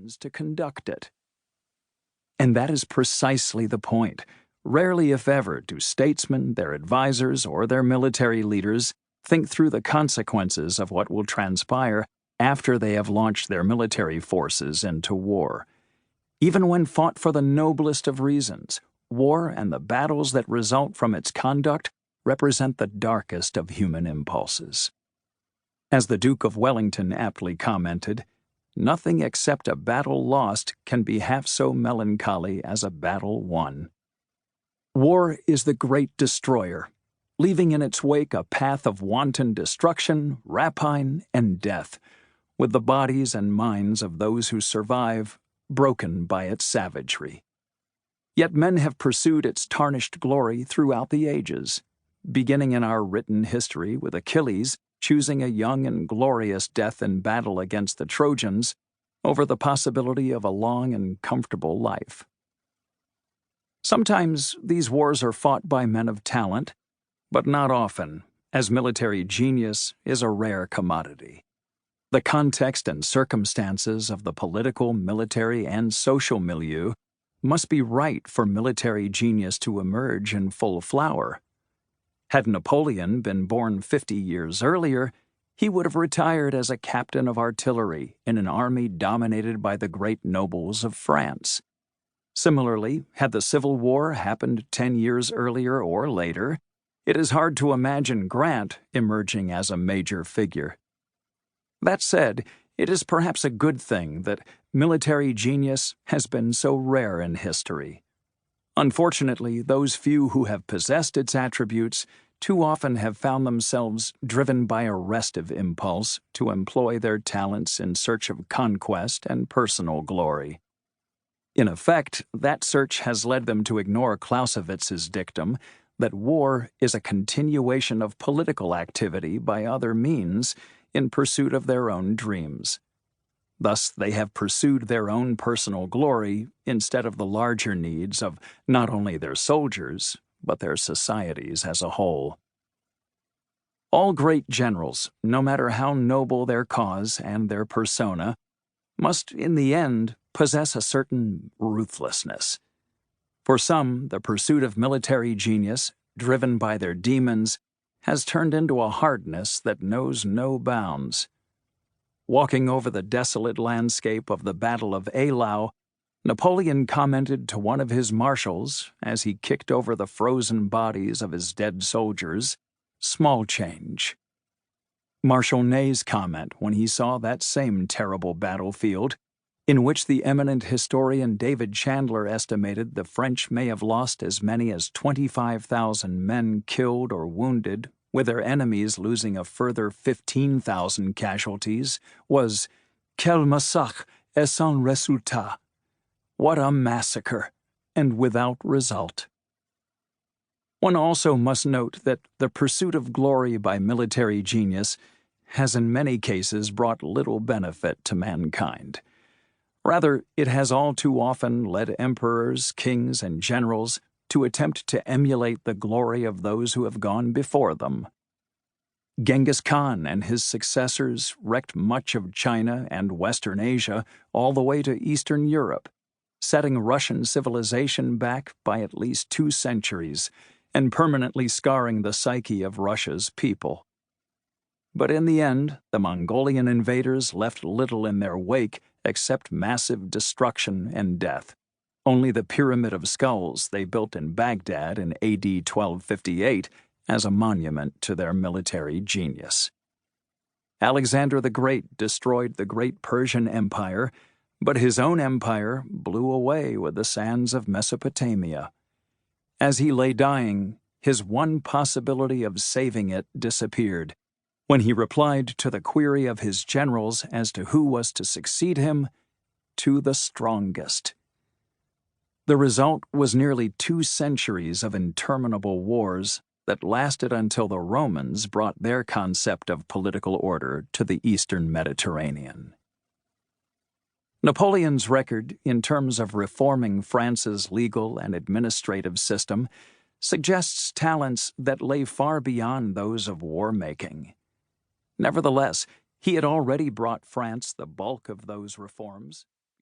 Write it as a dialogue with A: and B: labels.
A: means to conduct it. And that is precisely the point. Rarely, if ever, do statesmen, their advisors, or their military leaders think through the consequences of what will transpire after they have launched their military forces into war. Even when fought for the noblest of reasons, war and the battles that result from its conduct represent the darkest of human impulses. As the Duke of Wellington aptly commented, "Nothing except a battle lost can be half so melancholy as a battle won." War is the great destroyer, leaving in its wake a path of wanton destruction, rapine, and death, with the bodies and minds of those who survive broken by its savagery. Yet men have pursued its tarnished glory throughout the ages, beginning in our written history with Achilles choosing a young and glorious death in battle against the Trojans over the possibility of a long and comfortable life. Sometimes these wars are fought by men of talent, but not often, as military genius is a rare commodity. The context and circumstances of the political, military, and social milieu must be right for military genius to emerge in full flower. Had Napoleon been born 50 years earlier, he would have retired as a captain of artillery in an army dominated by the great nobles of France. Similarly, had the Civil War happened 10 years earlier or later, it is hard to imagine Grant emerging as a major figure. That said, it is perhaps a good thing that military genius has been so rare in history. Unfortunately, those few who have possessed its attributes too often have found themselves driven by a restive impulse to employ their talents in search of conquest and personal glory. In effect, that search has led them to ignore Clausewitz's dictum that war is a continuation of political activity by other means in pursuit of their own dreams. Thus, they have pursued their own personal glory instead of the larger needs of not only their soldiers, but their societies as a whole. All great generals, no matter how noble their cause and their persona, must, in the end, possess a certain ruthlessness. For some, the pursuit of military genius, driven by their demons, has turned into a hardness that knows no bounds. Walking over the desolate landscape of the Battle of Eylau, Napoleon commented to one of his marshals, as he kicked over the frozen bodies of his dead soldiers, "Small change." Marshal Ney's comment when he saw that same terrible battlefield, in which the eminent historian David Chandler estimated the French may have lost as many as 25,000 men killed or wounded, with their enemies losing a further 15,000 casualties, was "Quel massacre et sans résultat." What a massacre, and without result. One also must note that the pursuit of glory by military genius has in many cases brought little benefit to mankind. Rather, it has all too often led emperors, kings, and generals to attempt to emulate the glory of those who have gone before them. Genghis Khan and his successors wrecked much of China and Western Asia all the way to Eastern Europe, setting Russian civilization back by at least 2 centuries and permanently scarring the psyche of Russia's people. But in the end, the Mongolian invaders left little in their wake except massive destruction and death. Only the Pyramid of Skulls they built in Baghdad in AD 1258 as a monument to their military genius. Alexander the Great destroyed the great Persian Empire, but his own empire blew away with the sands of Mesopotamia. As he lay dying, his one possibility of saving it disappeared when he replied to the query of his generals as to who was to succeed him, "To the strongest." The result was nearly 2 centuries of interminable wars that lasted until the Romans brought their concept of political order to the Eastern Mediterranean. Napoleon's record in terms of reforming France's legal and administrative system suggests talents that lay far beyond those of war-making. Nevertheless, he had already brought France the bulk of those reforms.